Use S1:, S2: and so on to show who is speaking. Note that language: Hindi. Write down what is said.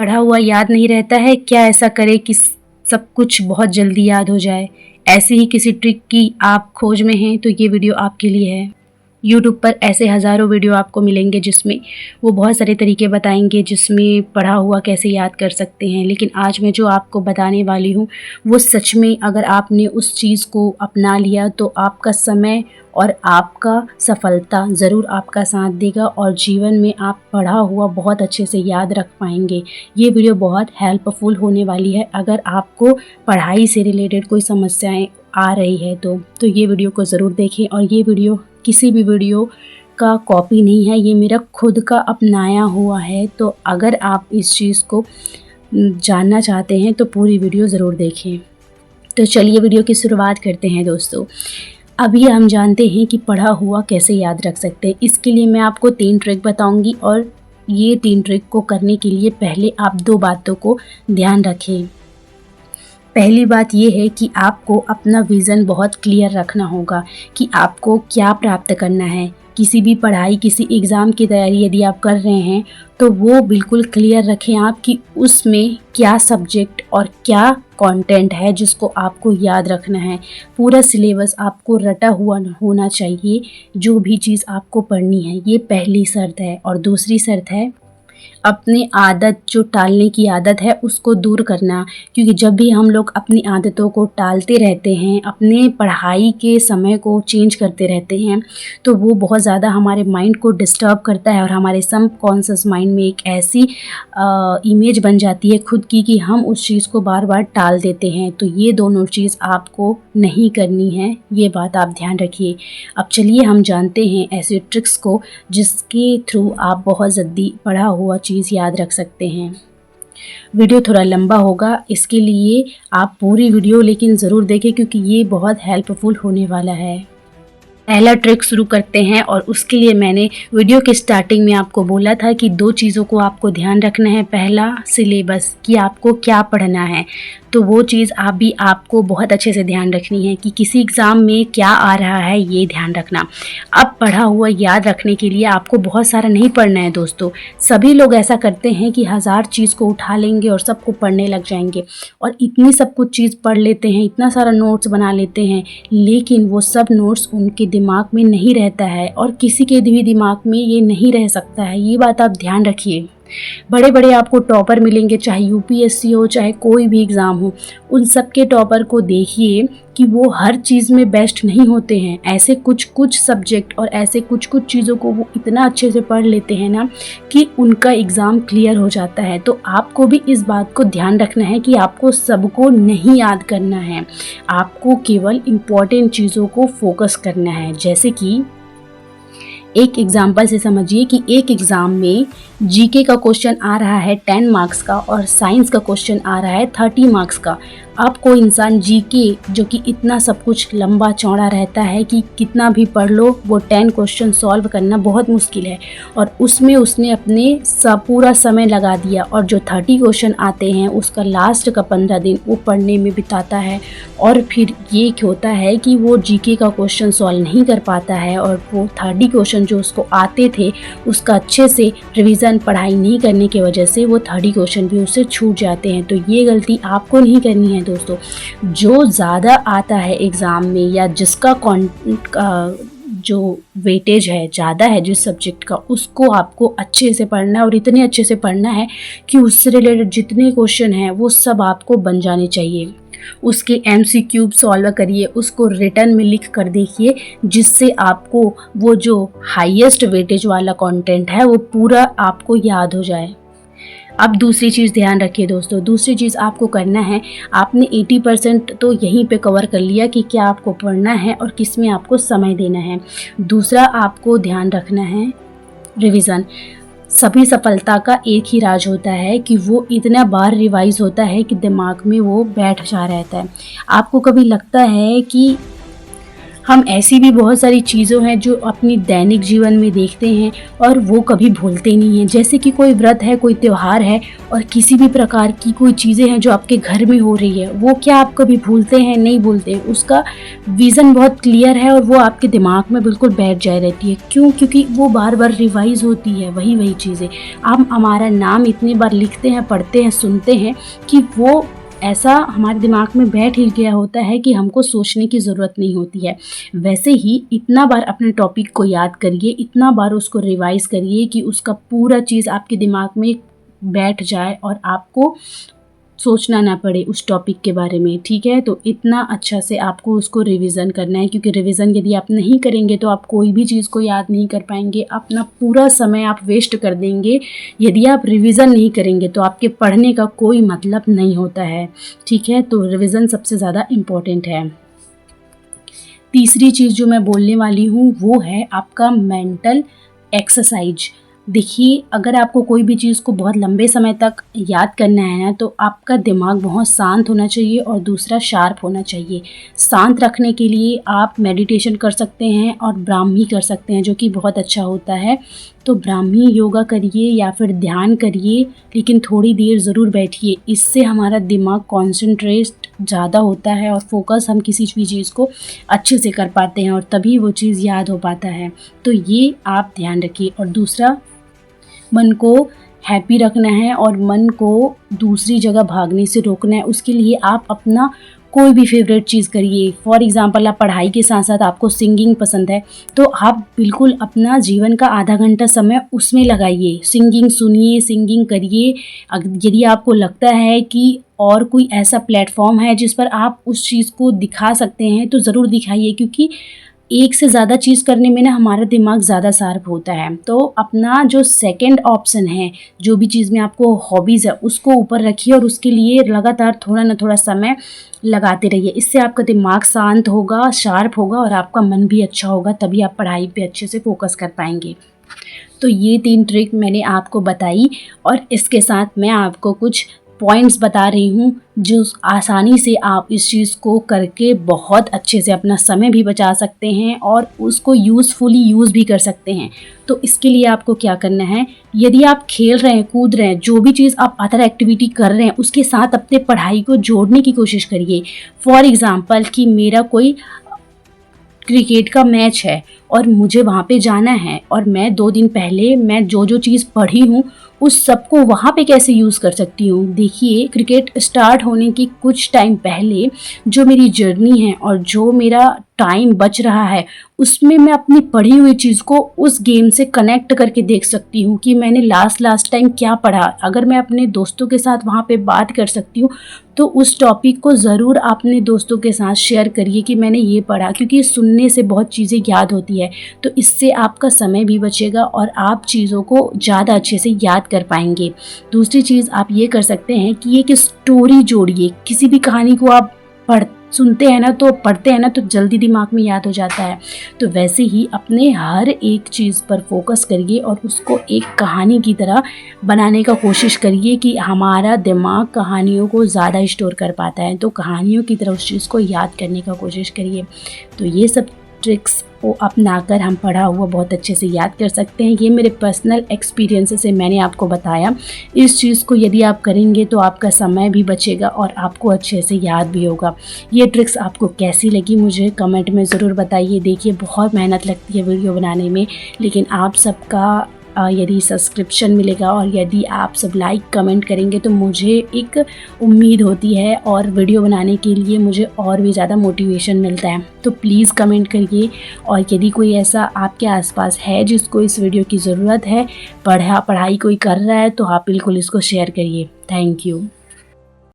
S1: पढ़ा हुआ याद नहीं रहता है, क्या ऐसा करें कि सब कुछ बहुत जल्दी याद हो जाए। ऐसी ही किसी ट्रिक की आप खोज में हैं तो ये वीडियो आपके लिए है। यूट्यूब पर ऐसे हज़ारों वीडियो आपको मिलेंगे जिसमें वो बहुत सारे तरीके बताएंगे जिसमें पढ़ा हुआ कैसे याद कर सकते हैं। लेकिन आज मैं जो आपको बताने वाली हूँ वो सच में अगर आपने उस चीज़ को अपना लिया तो आपका समय और आपका सफलता ज़रूर आपका साथ देगा और जीवन में आप पढ़ा हुआ बहुत अच्छे से याद रख पाएंगे। ये वीडियो बहुत हेल्पफुल होने वाली है अगर आपको पढ़ाई से रिलेटेड कोई समस्याएं आ रही है तो ये वीडियो को ज़रूर देखें। और ये वीडियो किसी भी वीडियो का कॉपी नहीं है, ये मेरा खुद का अपनाया हुआ है। तो अगर आप इस चीज़ को जानना चाहते हैं तो पूरी वीडियो ज़रूर देखें। तो चलिए वीडियो की शुरुआत करते हैं दोस्तों। अभी हम जानते हैं कि पढ़ा हुआ कैसे याद रख सकते हैं। इसके लिए मैं आपको 3 ट्रिक बताऊंगी और ये 3 ट्रिक को करने के लिए पहले आप 2 बातों को ध्यान रखें। पहली बात ये है कि आपको अपना विज़न बहुत क्लियर रखना होगा कि आपको क्या प्राप्त करना है। किसी भी पढ़ाई, किसी एग्ज़ाम की तैयारी यदि आप कर रहे हैं तो वो बिल्कुल क्लियर रखें आप कि उसमें क्या सब्जेक्ट और क्या कंटेंट है जिसको आपको याद रखना है। पूरा सिलेबस आपको रटा हुआ होना चाहिए जो भी चीज़ आपको पढ़नी है। ये पहली शर्त है। और दूसरी शर्त है अपनी आदत, जो टालने की आदत है उसको दूर करना। क्योंकि जब भी हम लोग अपनी आदतों को टालते रहते हैं, अपने पढ़ाई के समय को चेंज करते रहते हैं तो वो बहुत ज़्यादा हमारे माइंड को डिस्टर्ब करता है और हमारे सबकॉन्शियस माइंड में एक ऐसी इमेज बन जाती है खुद की कि हम उस चीज़ को बार बार टाल देते हैं। तो ये दोनों चीज़ आपको नहीं करनी है, ये बात आप ध्यान रखिए। अब चलिए हम जानते हैं ऐसे ट्रिक्स को जिसके थ्रू आप बहुत जल्दी पढ़ा हुआ चीज़ याद रख सकते हैं। वीडियो थोड़ा लंबा होगा, इसके लिए आप पूरी वीडियो लेकिन ज़रूर देखें क्योंकि ये बहुत हेल्पफुल होने वाला है। पहला ट्रिक शुरू करते हैं और उसके लिए मैंने वीडियो के स्टार्टिंग में आपको बोला था कि 2 चीज़ों को आपको ध्यान रखना है। पहला सिलेबस कि आपको क्या पढ़ना है, तो वो चीज़ आपको बहुत अच्छे से ध्यान रखनी है कि किसी एग्ज़ाम में क्या आ रहा है, ये ध्यान रखना। अब पढ़ा हुआ याद रखने के लिए आपको बहुत सारा नहीं पढ़ना है दोस्तों। सभी लोग ऐसा करते हैं कि 1000 चीज़ को उठा लेंगे और सबको पढ़ने लग जाएंगे और इतनी सब कुछ चीज़ पढ़ लेते हैं, इतना सारा नोट्स बना लेते हैं, लेकिन वो सब नोट्स उनके दिमाग में नहीं रहता है और किसी के भी दिमाग में ये नहीं रह सकता है। ये बात आप ध्यान रखिए। बड़े बड़े आपको टॉपर मिलेंगे, चाहे यूपीएससी हो चाहे कोई भी एग्ज़ाम हो, उन सब के टॉपर को देखिए कि वो हर चीज़ में बेस्ट नहीं होते हैं। ऐसे कुछ कुछ सब्जेक्ट और ऐसे कुछ कुछ चीज़ों को वो इतना अच्छे से पढ़ लेते हैं ना कि उनका एग्ज़ाम क्लियर हो जाता है। तो आपको भी इस बात को ध्यान रखना है कि आपको सबको नहीं याद करना है, आपको केवल इम्पॉर्टेंट चीज़ों को फोकस करना है। जैसे कि एक एग्जाम्पल से समझिए कि एक एग्ज़ाम में जीके का क्वेश्चन आ रहा है 10 मार्क्स का और साइंस का क्वेश्चन आ रहा है 30 मार्क्स का। अब कोई इंसान जीके जो कि इतना सब कुछ लंबा चौड़ा रहता है कि कितना भी पढ़ लो वो 10 क्वेश्चन सॉल्व करना बहुत मुश्किल है और उसमें उसने अपने पूरा समय लगा दिया और जो 30 क्वेश्चन आते हैं उसका लास्ट का 15 दिन वो पढ़ने में बिताता है और फिर ये होता है कि वो जीके का क्वेश्चन सॉल्व नहीं कर पाता है और वो 30 क्वेश्चन जो उसको आते थे उसका अच्छे से रिवीजन पढ़ाई नहीं करने की वजह से वो 30 क्वेश्चन भी उससे छूट जाते हैं। तो ये गलती आपको नहीं करनी है दोस्तों। जो ज़्यादा आता है एग्ज़ाम में या जिसका जो वेटेज है ज़्यादा है जिस सब्जेक्ट का, उसको आपको अच्छे से पढ़ना है और इतने अच्छे से पढ़ना है कि उससे रिलेटेड जितने क्वेश्चन हैं वो सब आपको बन जाने चाहिए। उसके MCQ सॉल्व करिए, उसको रिटर्न में लिख कर देखिए जिससे आपको वो जो हाईएस्ट वेटेज वाला कंटेंट है वो पूरा आपको याद हो जाए। अब दूसरी चीज़ ध्यान रखिए दोस्तों, दूसरी चीज़ आपको करना है, आपने 80% तो यहीं पे कवर कर लिया कि क्या आपको पढ़ना है और किस में आपको समय देना है। दूसरा आपको ध्यान रखना है रिवीज़न। सभी सफलता का एक ही राज होता है कि वो इतना बार रिवाइज होता है कि दिमाग में वो बैठ जा रहता है। आपको कभी लगता है कि हम ऐसी भी बहुत सारी चीज़ों हैं जो अपनी दैनिक जीवन में देखते हैं और वो कभी भूलते नहीं हैं। जैसे कि कोई व्रत है, कोई त्योहार है और किसी भी प्रकार की कोई चीज़ें हैं जो आपके घर में हो रही है, वो क्या आप कभी भूलते हैं? नहीं भूलते हैं। उसका विज़न बहुत क्लियर है और वो आपके दिमाग में बिल्कुल बैठ जाए रहती है। क्यों? क्योंकि वो बार बार रिवाइज़ होती है वही चीज़ें। हम हमारा नाम इतनी बार लिखते हैं, पढ़ते हैं, सुनते हैं कि वो ऐसा हमारे दिमाग में बैठ ही गया होता है कि हमको सोचने की ज़रूरत नहीं होती है। वैसे ही इतना बार अपने टॉपिक को याद करिए, इतना बार उसको रिवाइज़ करिए कि उसका पूरा चीज़ आपके दिमाग में बैठ जाए और आपको सोचना ना पड़े उस टॉपिक के बारे में, ठीक है? तो इतना अच्छा से आपको उसको रिवीज़न करना है, क्योंकि रिवीज़न यदि आप नहीं करेंगे तो आप कोई भी चीज़ को याद नहीं कर पाएंगे। अपना पूरा समय आप वेस्ट कर देंगे। यदि आप रिवीज़न नहीं करेंगे तो आपके पढ़ने का कोई मतलब नहीं होता है, ठीक है? तो रिवीज़न सबसे ज़्यादा इम्पोर्टेंट है। तीसरी चीज़ जो मैं बोलने वाली हूँ वो है आपका मेंटल एक्सरसाइज। देखिए, अगर आपको कोई भी चीज़ को बहुत लंबे समय तक याद करना है ना, तो आपका दिमाग बहुत शांत होना चाहिए और दूसरा शार्प होना चाहिए। शांत रखने के लिए आप मेडिटेशन कर सकते हैं और ब्राह्मी कर सकते हैं, जो कि बहुत अच्छा होता है। तो ब्राह्मी योगा करिए या फिर ध्यान करिए, लेकिन थोड़ी देर ज़रूर बैठिए। इससे हमारा दिमाग कॉन्सेंट्रेट ज़्यादा होता है और फोकस हम किसी भी चीज़ को अच्छे से कर पाते हैं और तभी वो चीज़ याद हो पाता है। तो ये आप ध्यान रखिए। और दूसरा, मन को हैप्पी रखना है और मन को दूसरी जगह भागने से रोकना है। उसके लिए आप अपना कोई भी फेवरेट चीज़ करिए। फॉर एग्ज़ाम्पल, आप पढ़ाई के साथ साथ आपको सिंगिंग पसंद है, तो आप बिल्कुल अपना जीवन का आधा घंटा समय उसमें लगाइए। सिंगिंग सुनिए, सिंगिंग करिए। यदि आपको लगता है कि और कोई ऐसा प्लेटफॉर्म है जिस पर आप उस चीज़ को दिखा सकते हैं, तो ज़रूर दिखाइए, क्योंकि एक से ज़्यादा चीज़ करने में ना हमारा दिमाग ज़्यादा शार्प होता है। तो अपना जो सेकंड ऑप्शन है, जो भी चीज़ में आपको हॉबीज़ है, उसको ऊपर रखिए और उसके लिए लगातार थोड़ा ना थोड़ा समय लगाते रहिए। इससे आपका दिमाग शांत होगा, शार्प होगा और आपका मन भी अच्छा होगा, तभी आप पढ़ाई पे अच्छे से फोकस कर पाएंगे। तो ये 3 ट्रिक मैंने आपको बताई और इसके साथ मैं आपको कुछ पॉइंट्स बता रही हूँ जो आसानी से आप इस चीज़ को करके बहुत अच्छे से अपना समय भी बचा सकते हैं और उसको यूज़फुली यूज़ भी कर सकते हैं। तो इसके लिए आपको क्या करना है, यदि आप खेल रहे हैं, कूद रहे हैं, जो भी चीज़ आप अदर एक्टिविटी कर रहे हैं, उसके साथ अपने पढ़ाई को जोड़ने की कोशिश करिए। फॉर एग्ज़ाम्पल कि मेरा कोई क्रिकेट का मैच है और मुझे वहाँ पे जाना है और मैं 2 दिन पहले मैं जो चीज़ पढ़ी हूँ उस सबको वहाँ पे कैसे यूज़ कर सकती हूँ। देखिए, क्रिकेट स्टार्ट होने की कुछ टाइम पहले जो मेरी जर्नी है और जो मेरा टाइम बच रहा है, उसमें मैं अपनी पढ़ी हुई चीज़ को उस गेम से कनेक्ट करके देख सकती हूँ कि मैंने लास्ट टाइम क्या पढ़ा। अगर मैं अपने दोस्तों के साथ वहाँ पे बात कर सकती हूँ, तो उस टॉपिक को ज़रूर अपने दोस्तों के साथ शेयर करिए कि मैंने ये पढ़ा, क्योंकि सुनने से बहुत चीज़ें याद होती है। तो इससे आपका समय भी बचेगा और आप चीज़ों को ज़्यादा अच्छे से याद कर पाएंगे। दूसरी चीज़ आप ये कर सकते हैं कि एक स्टोरी जोड़िए। किसी भी कहानी को आप पढ़ते हैं ना तो जल्दी दिमाग में याद हो जाता है। तो वैसे ही अपने हर एक चीज़ पर फोकस करिए और उसको एक कहानी की तरह बनाने का कोशिश करिए कि हमारा दिमाग कहानियों को ज़्यादा स्टोर कर पाता है। तो कहानियों की तरह उस चीज़ को याद करने का कोशिश करिए। तो ये सब ट्रिक्स को अपनाकर हम पढ़ा हुआ बहुत अच्छे से याद कर सकते हैं। ये मेरे पर्सनल एक्सपीरियंस से मैंने आपको बताया। इस चीज़ को यदि आप करेंगे तो आपका समय भी बचेगा और आपको अच्छे से याद भी होगा। ये ट्रिक्स आपको कैसी लगी मुझे कमेंट में ज़रूर बताइए। देखिए, बहुत मेहनत लगती है वीडियो बनाने में, लेकिन आप सबका यदि सब्सक्रिप्शन मिलेगा और यदि आप सब लाइक कमेंट करेंगे तो मुझे एक उम्मीद होती है और वीडियो बनाने के लिए मुझे और भी ज़्यादा मोटिवेशन मिलता है। तो प्लीज़ कमेंट करिए और यदि कोई ऐसा आपके आसपास है जिसको इस वीडियो की ज़रूरत है, पढ़ाई कोई कर रहा है, तो आप बिल्कुल इसको शेयर करिए। Thank you.